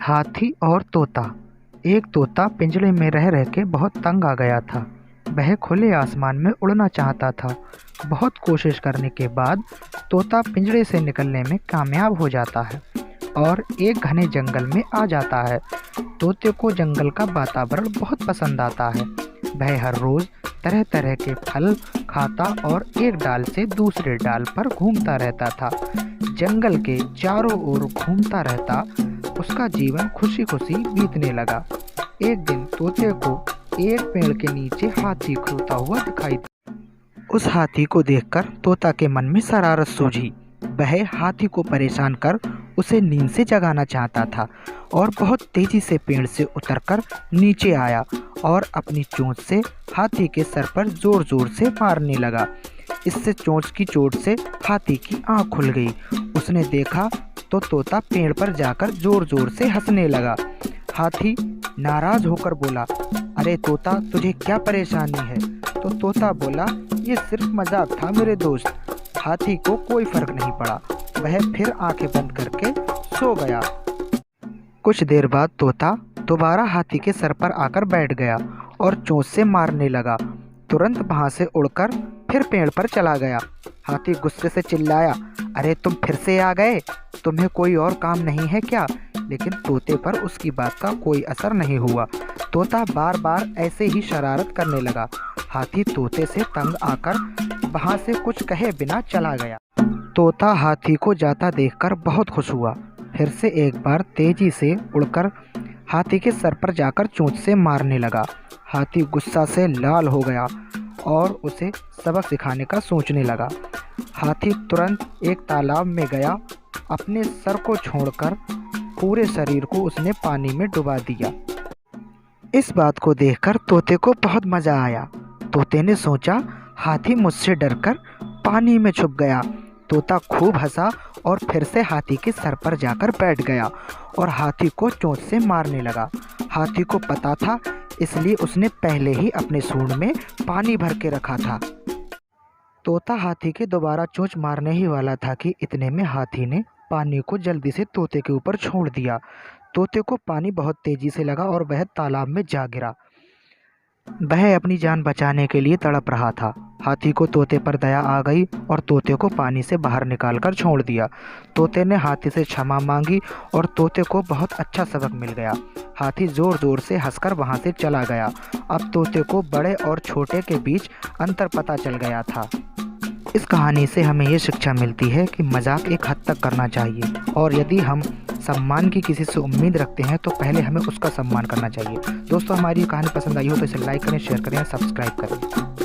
हाथी और तोता। एक तोता पिंजरे में रह रह के बहुत तंग आ गया था। वह खुले आसमान में उड़ना चाहता था। बहुत कोशिश करने के बाद तोता पिंजरे से निकलने में कामयाब हो जाता है और एक घने जंगल में आ जाता है। तोते को जंगल का वातावरण बहुत पसंद आता है। वह हर रोज़ तरह तरह के फल खाता और एक डाल से दूसरे डाल पर घूमता रहता था। जंगल के चारों ओर घूमता रहता। उसका जीवन खुशी खुशी बीतने लगा। एक दिन तोते को एक पेड़ के नीचे हाथी सोता हुआ दिखाई दिया। उस हाथी को देखकर तोता के मन में शरारत सूझी। वह हाथी को परेशान कर उसे नींद से जगाना चाहता था और बहुत तेजी से पेड़ से उतरकर नीचे आया और अपनी चोंच से हाथी के सर पर जोर जोर से मारने लगा। इससे चोंच की चोट से हाथी की आंख खुल गई। उसने देखा तो तोता पेड़ पर जाकर जोर जोर से हंसने लगा। हाथी नाराज होकर बोला, अरे तोता, तुझे क्या परेशानी है? तो तोता बोला, ये सिर्फ मजाक था मेरे दोस्त। हाथी को कोई फर्क नहीं पड़ा। वह फिर आंखें बंद करके सो गया। कुछ देर बाद तोता दोबारा हाथी के सर पर आकर बैठ गया और चोंच से मारने लगा। तुरंत वहां से उड़कर फिर पेड़ पर चला गया। हाथी गुस्से से चिल्लाया, अरे तुम फिर से आ गए? तुम्हें कोई और काम नहीं है क्या? लेकिन तोते पर उसकी बात का कोई असर नहीं हुआ। तोता बार बार ऐसे ही शरारत करने लगा। हाथी तोते से तंग आकर वहां से कुछ कहे बिना चला गया। तोता हाथी को जाता देखकर बहुत खुश हुआ। फिर से एक बार तेजी से उड़कर हाथी के सर पर जाकर चोंच से मारने लगा। हाथी गुस्सा से लाल हो गया और उसे सबक सिखाने का सोचने लगा। हाथी तुरंत एक तालाब में गया। अपने सर को छोड़कर पूरे शरीर को उसने पानी में डुबा दिया। इस बात को देखकर तोते को बहुत मज़ा आया। तोते ने सोचा, हाथी मुझसे डरकर पानी में छुप गया। तोता खूब हंसा और फिर से हाथी के सर पर जाकर बैठ गया और हाथी को चोंच से मारने लगा। हाथी को पता था, इसलिए उसने पहले ही अपने सूंड में पानी भर के रखा था। तोता हाथी के दोबारा चोंच मारने ही वाला था कि इतने में हाथी ने पानी को जल्दी से तोते के ऊपर छोड़ दिया। तोते को पानी बहुत तेजी से लगा और वह तालाब में जा गिरा। वह अपनी जान बचाने के लिए तड़प रहा था। हाथी को तोते पर दया आ गई और तोते को पानी से बाहर निकालकर छोड़ दिया। तोते ने हाथी से क्षमा मांगी और तोते को बहुत अच्छा सबक मिल गया। हाथी जोर जोर से हंसकर वहां से चला गया। अब तोते को बड़े और छोटे के बीच अंतर पता चल गया था। इस कहानी से हमें ये शिक्षा मिलती है कि मजाक एक हद तक करना चाहिए और यदि हम सम्मान की किसी से उम्मीद रखते हैं तो पहले हमें उसका सम्मान करना चाहिए। दोस्तों, हमारी ये कहानी पसंद आई हो तो इसे लाइक करें, शेयर करें, सब्सक्राइब करें।